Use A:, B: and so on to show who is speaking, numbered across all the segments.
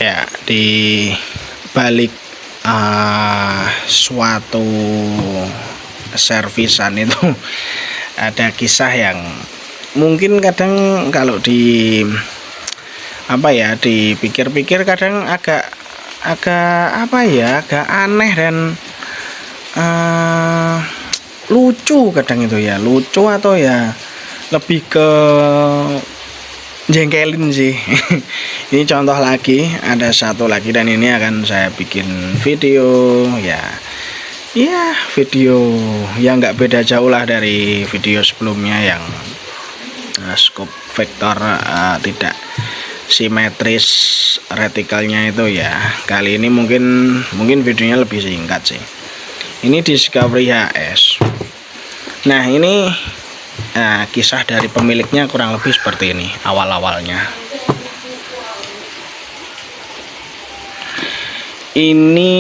A: Ya, di balik suatu servisan itu ada kisah yang mungkin kadang kalau dipikir-pikir kadang agak agak aneh dan lucu kadang itu ya, lucu atau ya lebih ke jengkelin sih. Ini contoh lagi, ada satu lagi dan ini akan saya bikin video video yang nggak beda jauh lah dari video sebelumnya yang scope vektor tidak simetris retikalnya itu ya. Kali ini mungkin videonya lebih singkat sih. Ini Discovery HS. Nah, ini kisah dari pemiliknya kurang lebih seperti ini awal-awalnya. Ini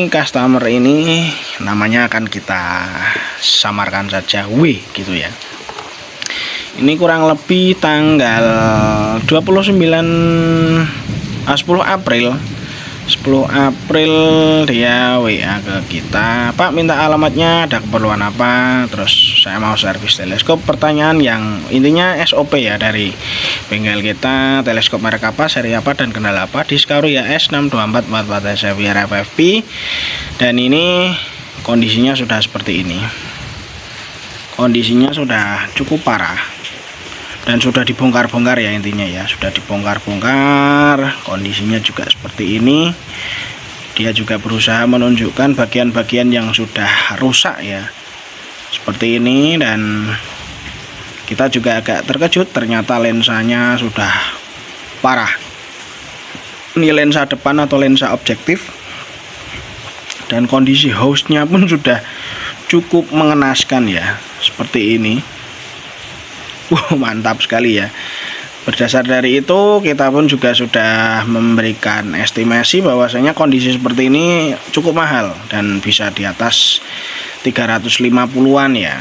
A: customer ini namanya akan kita samarkan saja W gitu ya. Ini kurang lebih tanggal 10 April dia WA ke kita, Pak minta alamatnya, ada keperluan apa, terus saya mau servis teleskop. Pertanyaan yang intinya SOP ya dari bengkel kita, teleskop merek apa, seri apa, dan kendala apa. Discovery HS 62444 Xavier FFP. Dan ini kondisinya sudah seperti ini, kondisinya sudah cukup parah dan sudah dibongkar-bongkar ya, intinya ya sudah dibongkar-bongkar. Kondisinya juga seperti ini. Dia juga berusaha menunjukkan bagian-bagian yang sudah rusak ya, seperti ini. Dan kita juga agak terkejut, ternyata lensanya sudah parah. Ini lensa depan atau lensa objektif, dan kondisi hostnya pun sudah cukup mengenaskan ya, seperti ini. Mantap sekali ya. Berdasar dari itu kita pun juga sudah memberikan estimasi bahwasanya kondisi seperti ini cukup mahal dan bisa di atas 350-an ya.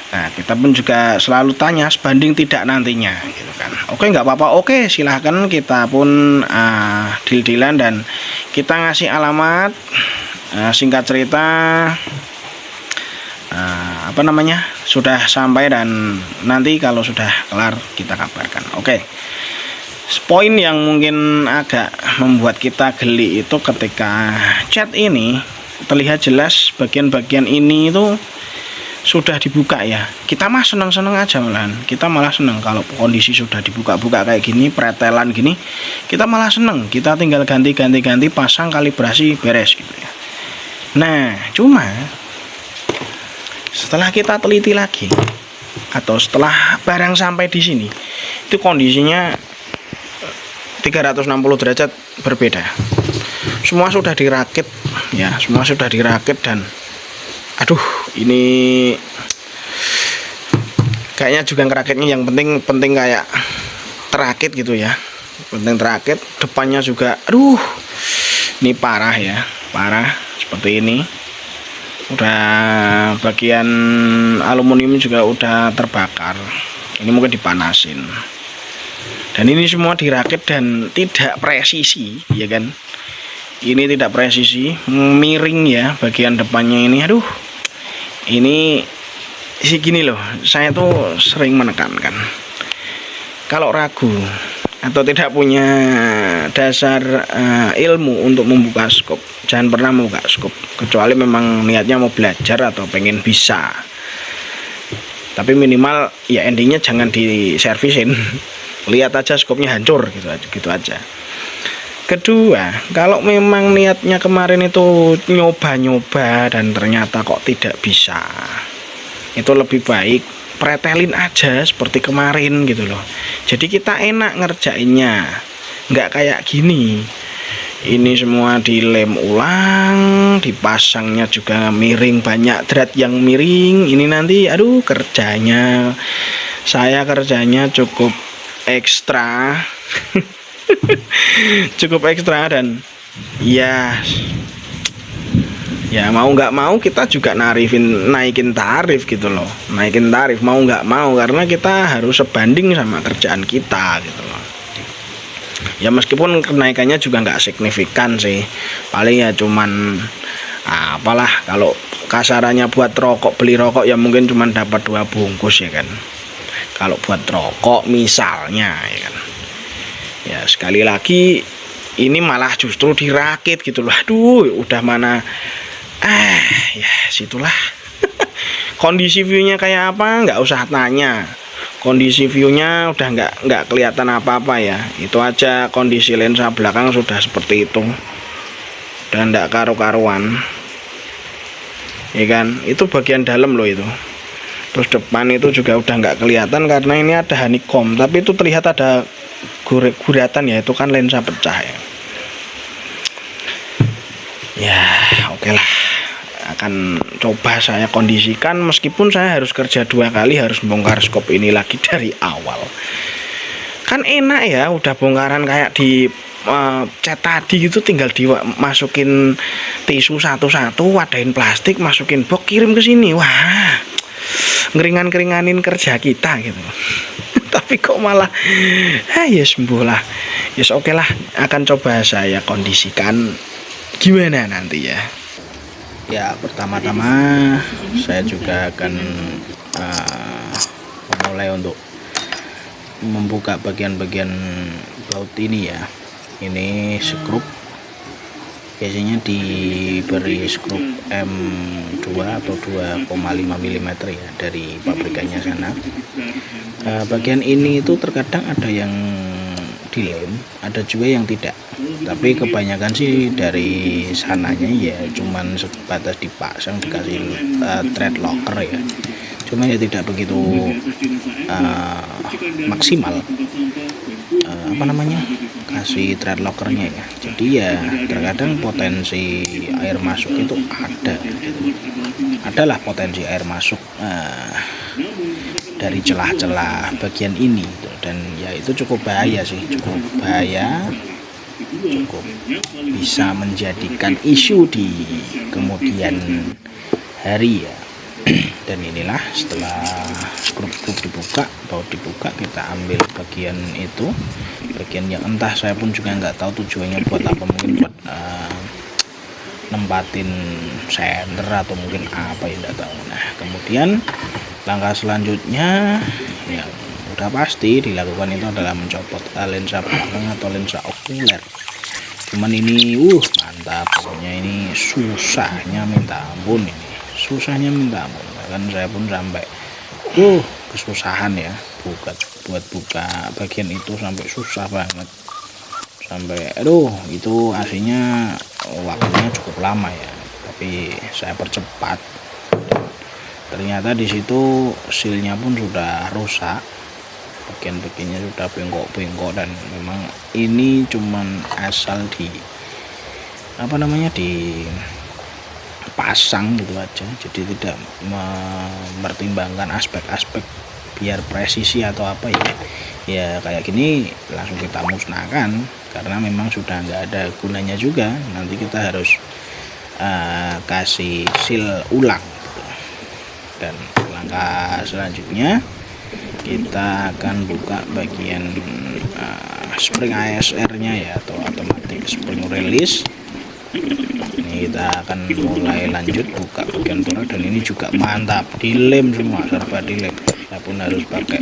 A: Nah, kita pun juga selalu tanya sebanding tidak nantinya gitu kan. Oke, nggak apa-apa, oke silahkan. Kita pun deal-dealan dan kita ngasih alamat, singkat cerita sudah sampai dan nanti kalau sudah kelar kita kabarkan. Oke. Poin yang mungkin agak membuat kita geli itu ketika chat ini terlihat jelas bagian-bagian ini itu sudah dibuka ya. Kita mah seneng-seneng aja malahan. Kita malah seneng kalau kondisi sudah dibuka-buka kayak gini, pretelan gini. Kita malah seneng. Kita tinggal ganti-ganti pasang, kalibrasi, beres gitu ya. Nah, cuma setelah kita teliti lagi atau setelah barang sampai di sini, itu kondisinya 360 derajat berbeda. Semua sudah dirakit ya, semua sudah dirakit dan aduh, ini kayaknya juga ngerakitnya yang penting kayak terakit gitu ya. Penting terakit, depannya juga aduh, ini parah ya, parah seperti ini. Udah bagian aluminium juga udah terbakar, ini mungkin dipanasin. Dan ini semua dirakit dan tidak presisi ya kan. Ini tidak presisi, miring ya bagian depannya ini. Aduh, ini sih gini loh, saya tuh sering menekankan, kalau ragu atau tidak punya dasar ilmu untuk membuka skop, jangan pernah membuka skop, kecuali memang niatnya mau belajar atau pengen bisa. Tapi minimal ya endingnya jangan diservisin. Lihat aja skopnya hancur gitu aja. Kedua, kalau memang niatnya kemarin itu nyoba-nyoba dan ternyata kok tidak bisa, itu lebih baik pretelin aja seperti kemarin gitu loh. Jadi kita enak ngerjainnya, nggak kayak gini. Ini semua dilem ulang, dipasangnya juga miring, banyak thread yang miring. Ini nanti aduh, saya kerjanya cukup ekstra. Cukup ekstra dan ya mau nggak mau kita juga naikin tarif gitu loh, naikin tarif mau nggak mau, karena kita harus sebanding sama kerjaan kita gitu loh. Ya meskipun kenaikannya juga nggak signifikan sih, paling ya cuman apalah, kalau kasarannya buat rokok, beli rokok ya mungkin cuman dapat 2 bungkus ya kan. Kalau buat rokok misalnya ya kan. Ya sekali lagi ini malah justru dirakit gitu loh. Aduh, udah mana ya situlah. Kondisi viewnya kayak apa nggak usah tanya. Kondisi viewnya udah nggak kelihatan apa-apa ya. Itu aja kondisi lensa belakang sudah seperti itu. Dan nggak karu-karuan. Ya kan, itu bagian dalam loh itu. Terus depan itu juga udah nggak kelihatan karena ini ada honeycomb, tapi itu terlihat ada guratan ya, itu kan lensa pecah ya. Ya oke lah, akan coba saya kondisikan, meskipun saya harus kerja 2 kali, harus bongkar skop ini lagi dari awal. Kan enak ya, udah bongkaran kayak di cat tadi gitu, tinggal dimasukin tisu satu-satu, wadahin plastik, masukin box, kirim ke sini. Wah, ngeringan-keringanin kerja kita gitu. Tapi kok malah ya sembuh lah. Yes, oke lah, akan coba saya kondisikan gimana nanti ya. Ya pertama-tama saya juga akan memulai untuk membuka bagian-bagian baut ini ya. Ini skrup, biasanya diberi skrup M2 atau 2,5 mm ya dari pabrikannya sana. Bagian ini itu terkadang ada yang dilem, ada juga yang tidak, tapi kebanyakan sih dari sananya ya cuman sebatas dipasang, dikasih thread locker ya, cuma ya tidak begitu maksimal kasih thread lockernya ya. Jadi ya terkadang potensi air masuk itu adalah potensi air masuk dari celah-celah bagian ini gitu. Dan ya itu cukup bahaya sih, cukup bisa menjadikan isu di kemudian hari ya. Dan inilah setelah skrup-skrup dibuka, baut dibuka, kita ambil bagian itu, bagian yang entah saya pun juga nggak tahu tujuannya buat apa, mungkin buat nempatin sender atau mungkin apa ya, nggak tahu. Nah kemudian langkah selanjutnya yang udah pasti dilakukan itu adalah mencopot lensa belakang atau lensa okuler. Cuman ini mantap, pokoknya ini susahnya minta ampun, bahkan saya pun sampai kesusahan ya buat buka bagian itu, sampai susah banget, sampai itu aslinya waktunya cukup lama ya, tapi saya percepat. Ternyata di situ sealnya pun sudah rusak, bagian-bagiannya sudah bengkok-bengkok, dan memang ini cuman asal dipasang gitu aja, jadi tidak mempertimbangkan aspek-aspek biar presisi atau apa ya kayak gini langsung kita musnahkan, karena memang sudah nggak ada gunanya juga. Nanti kita harus kasih seal ulang gitu. Dan langkah selanjutnya kita akan buka bagian spring ASR nya ya, atau automatic spring release. Ini kita akan mulai lanjut buka bagian torak, dan ini juga mantap, dilem semua, serba dilem. Saya pun harus pakai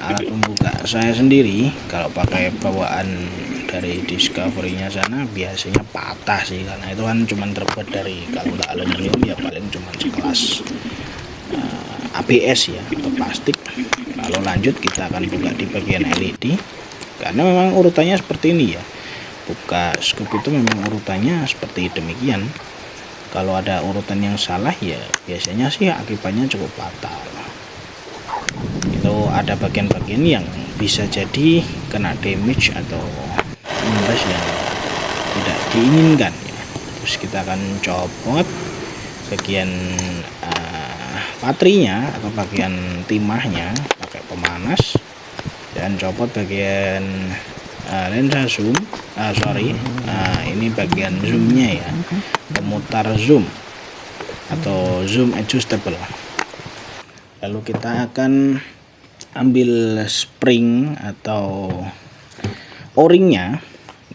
A: alat pembuka saya sendiri. Kalau pakai bawaan dari Discovery-nya sana biasanya patah sih, karena itu kan cuma terbuat dari, kalau nggak aluminium ya paling cuma sekelas ABS ya, atau plastik. Lalu lanjut kita akan buka di bagian LED, karena memang urutannya seperti ini ya. Buka scoop itu memang urutannya seperti demikian. Kalau ada urutan yang salah ya biasanya sih akibatnya cukup fatal. Itu ada bagian-bagian yang bisa jadi kena damage atau imbas yang tidak diinginkan ya. Terus kita akan copot bagian patrinya atau bagian timahnya pakai pemanas, dan copot bagian lensa zoom, ini bagian zoomnya ya, pemutar zoom atau zoom adjustable. Lalu kita akan ambil spring atau o-ringnya,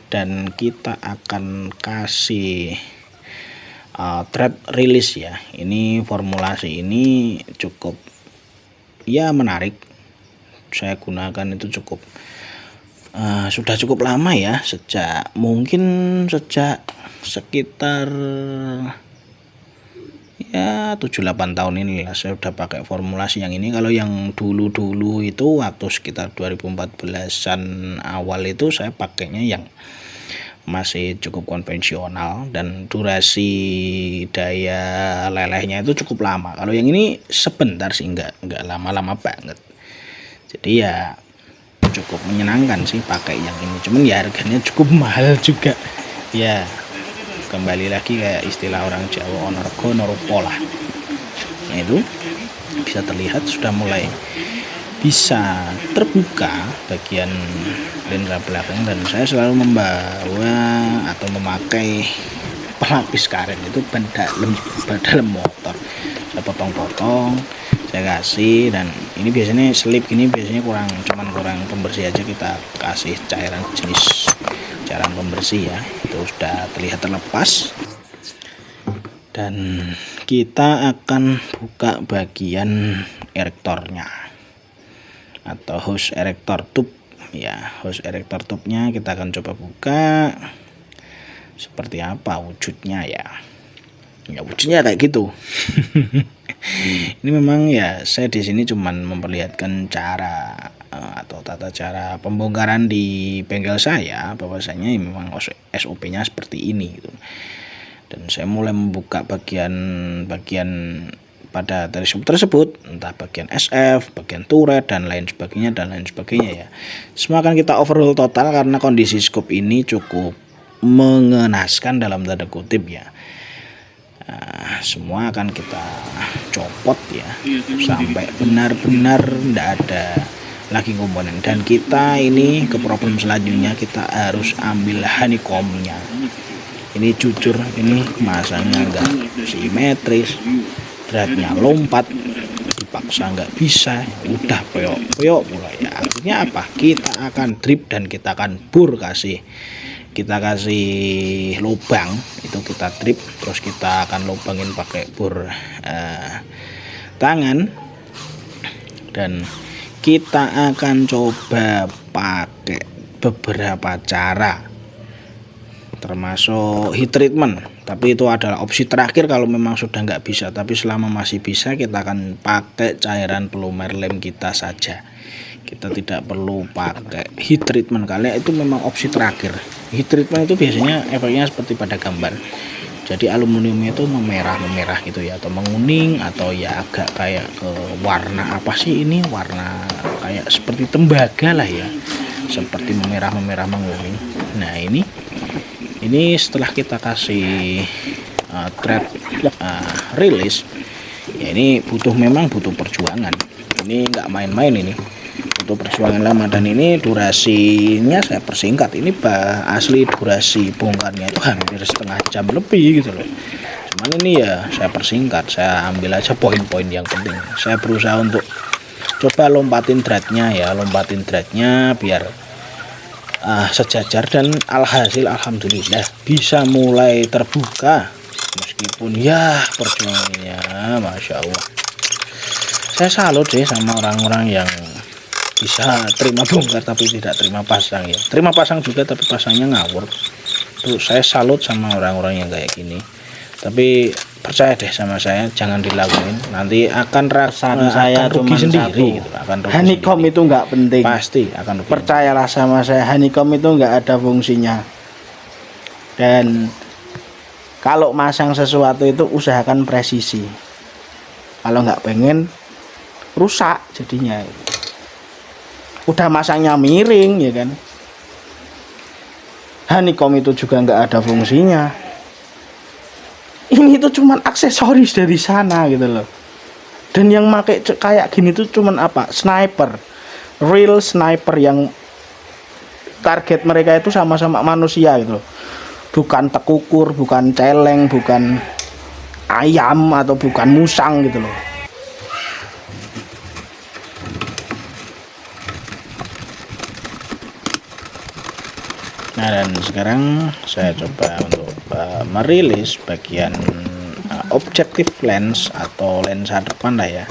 A: dan kita akan kasih thread release ya. Ini formulasi ini cukup ya menarik, saya gunakan itu cukup sudah cukup lama ya, mungkin sejak sekitar ya 7-8 tahun ini lah saya udah pakai formulasi yang ini. Kalau yang dulu-dulu itu waktu sekitar 2014an awal itu saya pakainya yang masih cukup konvensional dan durasi daya lelehnya itu cukup lama. Kalau yang ini sebentar sih, nggak lama-lama banget. Jadi ya cukup menyenangkan sih pakai yang ini, cuman ya harganya cukup mahal juga ya. Kembali lagi kayak istilah orang Jawa, onorgo norupo lah. Nah itu bisa terlihat sudah mulai bisa terbuka bagian lensa belakang, dan saya selalu membawa atau memakai pelapis karet itu dalam motor. Saya potong-potong, saya kasih, dan ini biasanya selip ini biasanya kurang pembersih aja, kita kasih jenis cairan pembersih ya. Itu sudah terlihat terlepas, dan kita akan buka bagian erektornya atau hose erector tube ya. Hose erector tube-nya kita akan coba buka seperti apa wujudnya ya. Ya wujudnya kayak gitu. Ini memang ya saya di sini cuman memperlihatkan cara atau tata cara pembongkaran di bengkel saya, bahwasanya memang SOP-nya seperti ini gitu. Dan saya mulai membuka bagian pada teleskop tersebut, entah bagian SF, bagian turret, dan lain sebagainya ya. Semua akan kita overhaul total karena kondisi skop ini cukup mengenaskan dalam tanda kutip ya. Semua akan kita copot ya sampai benar-benar tidak ada lagi komponen. Dan kita ini ke problem selanjutnya, kita harus ambil honeycomb-nya. Ini jujur, ini masangnya enggak simetris, threadnya lompat, dipaksa nggak bisa, udah peyok pula ya. Artinya apa? Kita akan drip dan kita akan bur, kita kasih lubang, itu kita drip, terus kita akan lubangin pakai bur tangan, dan kita akan coba pakai beberapa cara termasuk heat treatment, tapi itu adalah opsi terakhir kalau memang sudah nggak bisa. Tapi selama masih bisa, kita akan pakai cairan pelumer lem kita saja, kita tidak perlu pakai heat treatment kali itu memang opsi terakhir. Heat treatment itu biasanya efeknya seperti pada gambar, jadi aluminiumnya itu memerah gitu ya, atau menguning, atau ya agak kayak ke warna apa sih ini, warna kayak seperti tembaga lah ya, seperti memerah menguning. Nah ini setelah kita kasih thread release ya, ini memang butuh perjuangan, ini nggak main-main, ini butuh perjuangan lama. Dan ini durasinya saya persingkat, ini asli durasi bongkarnya itu hampir setengah jam lebih gitu loh, cuman ini ya saya persingkat, saya ambil aja poin-poin yang penting. Saya berusaha untuk coba lompatin threadnya biar sejajar, dan alhasil alhamdulillah bisa mulai terbuka, meskipun ya perjuangannya masya Allah. Saya salut deh sama orang-orang yang bisa terima bongkar tapi tidak terima pasang ya, terima pasang juga tapi pasangnya ngawur. Tuh saya salut sama orang-orang yang kayak gini. Tapi percaya deh sama saya, jangan dilakuin, nanti akan saya rugi sendiri gitu,
B: honeycomb itu nggak penting,
A: pasti akan rugi.
B: Percayalah sama saya, honeycomb itu nggak ada fungsinya. Dan kalau masang sesuatu itu usahakan presisi, kalau nggak pengen rusak jadinya. Udah masangnya miring ya kan, honeycomb itu juga nggak ada fungsinya. Ini tuh cuman aksesoris dari sana gitu loh. Dan yang pakai kayak gini tuh cuman apa? Sniper, real sniper yang target mereka itu sama-sama manusia gitu loh. Bukan tekukur, bukan celeng, bukan ayam, atau bukan musang gitu loh.
A: Nah, dan sekarang saya coba untuk merilis bagian objective lens atau lensa depan lah ya.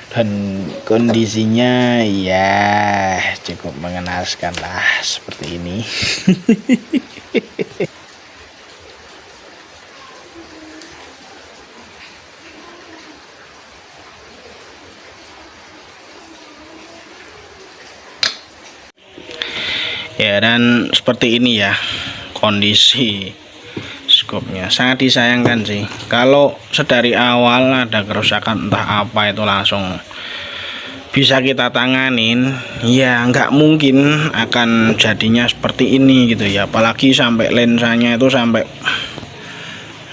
A: Dan kondisinya ya cukup mengenaskan lah seperti ini. Ya, dan seperti ini ya kondisi skopnya. Sangat disayangkan sih kalau sedari awal ada kerusakan entah apa itu langsung bisa kita tanganin, ya nggak mungkin akan jadinya seperti ini gitu ya. Apalagi sampai lensanya itu sampai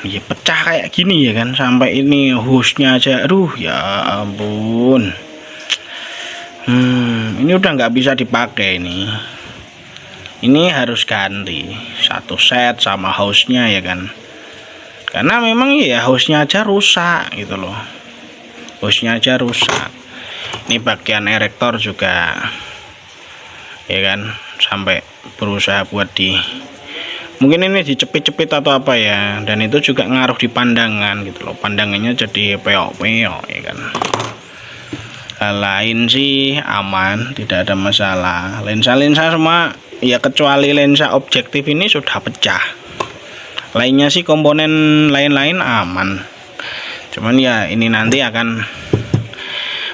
A: ya pecah kayak gini ya kan, sampai ini hostnya aja, aduh ya ampun. Ini udah nggak bisa dipakai ini harus ganti satu set sama hostnya ya kan, karena memang ya hostnya aja rusak gitu loh, hostnya aja rusak. Ini bagian erektor juga ya kan, sampai berusaha buat mungkin ini dicepit-cepit atau apa ya, dan itu juga ngaruh di pandangan gitu loh, pandangannya jadi peok-peok ya kan. Hal lain sih aman, tidak ada masalah. Lensa-lensa semua ya kecuali lensa objektif ini sudah pecah. Lainnya sih komponen lain-lain aman. Cuman ya ini nanti akan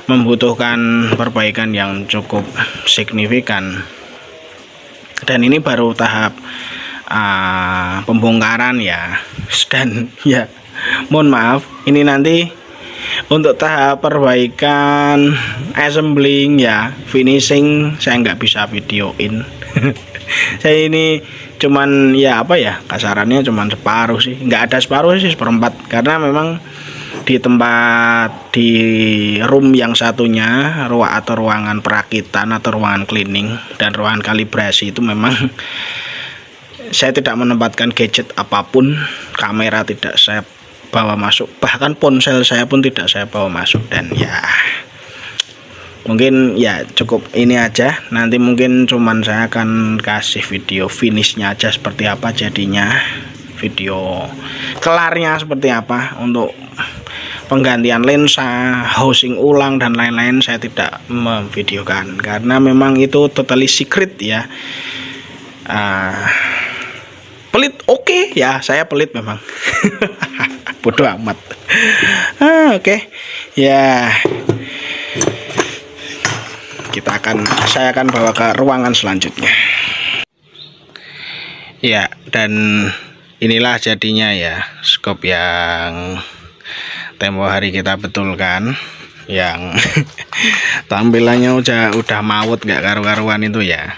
A: membutuhkan perbaikan yang cukup signifikan. Dan ini baru tahap pembongkaran ya. Dan ya mohon maaf, ini nanti untuk tahap perbaikan, assembling ya, finishing saya nggak bisa videoin. Saya ini cuman ya apa ya, kasarannya cuman separuh sih, nggak ada separuh sih, seperempat, karena memang di tempat di room yang satunya, ruangan perakitan atau ruangan cleaning dan ruangan kalibrasi itu memang saya tidak menempatkan gadget apapun, kamera tidak saya bawa masuk, bahkan ponsel saya pun tidak saya bawa masuk. Dan ya mungkin ya cukup ini aja, nanti mungkin cuman saya akan kasih video finishnya aja seperti apa jadinya, video kelarnya seperti apa. Untuk penggantian lensa, housing ulang dan lain-lain saya tidak memvideokan karena memang itu totally secret ya. Pelit oke ya, saya pelit memang. Bodoh amat. Oke. Ya, saya akan bawa ke ruangan selanjutnya ya. Dan inilah jadinya ya skop yang tempo hari kita betulkan, yang tampilannya udah maut gak karu-karuan itu ya.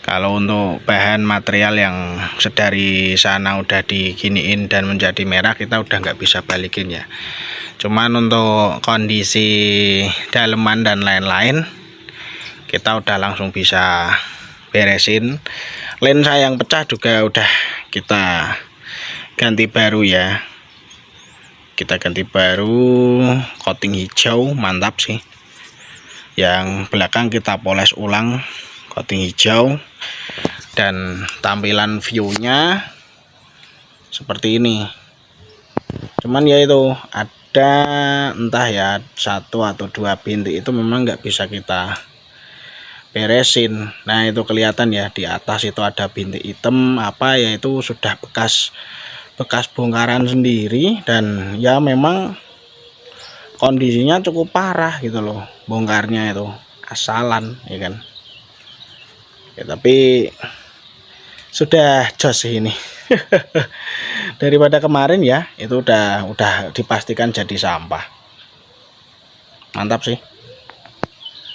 A: Kalau untuk bahan material yang sedari sana udah diginiin dan menjadi merah, kita udah nggak bisa balikin ya. Cuman untuk kondisi daleman dan lain-lain kita udah langsung bisa beresin. Lensa yang pecah juga udah kita ganti baru ya. Kita ganti baru, coating hijau, mantap sih. Yang belakang kita poles ulang, coating hijau. Dan tampilan viewnya seperti ini. Cuman ya itu ada entah ya 1 atau 2 bintik itu memang nggak bisa kita beresin. Nah itu kelihatan ya, di atas itu ada bintik hitam apa ya, itu sudah bekas bongkaran sendiri. Dan ya memang kondisinya cukup parah gitu loh, bongkarnya itu asalan ya kan ya. Tapi sudah jos ini. Daripada kemarin ya, itu udah dipastikan jadi sampah. Mantap sih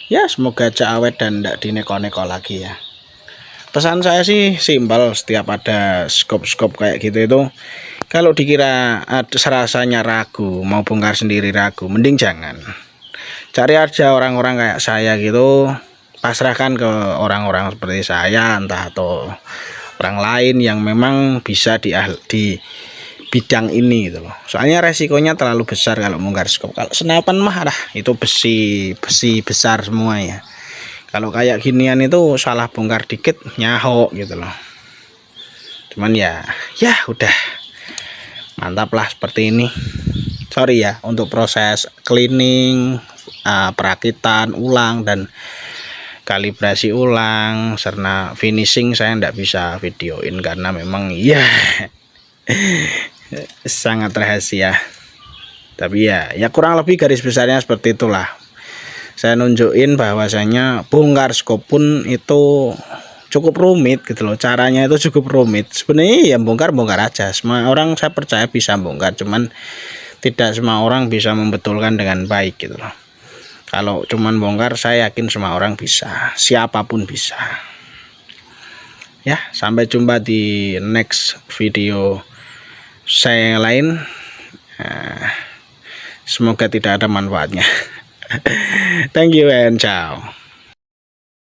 A: ya, semoga aja awet dan tidak dineko-neko lagi ya. Pesan saya sih simpel, setiap ada skop kayak gitu itu, kalau dikira serasanya ragu, mau bongkar sendiri ragu, mending jangan. Cari aja orang-orang kayak saya gitu, pasrahkan ke orang-orang seperti saya, entah atau orang lain yang memang bisa di bidang ini gitu loh. Soalnya resikonya terlalu besar kalau bongkar skop. Kalau senapan mah itu besi besar semua ya. Kalau kayak ginian itu salah bongkar dikit nyahok gitu loh. Cuman ya udah mantap lah seperti ini. Sorry ya untuk proses cleaning, perakitan ulang dan kalibrasi ulang serta finishing saya ndak bisa videoin karena memang ya sangat rahasia. Tapi ya kurang lebih garis besarnya seperti itulah. Saya nunjukin bahwasanya bongkar skop pun itu cukup rumit gitu loh. Caranya itu cukup rumit. Sebenarnya ya bongkar aja. Semua orang saya percaya bisa bongkar, cuman tidak semua orang bisa membetulkan dengan baik gitu loh. Kalau cuman bongkar saya yakin semua orang bisa, siapapun bisa. Ya, sampai jumpa di next video saya yang lain. Semoga tidak ada manfaatnya. Thank you and ciao.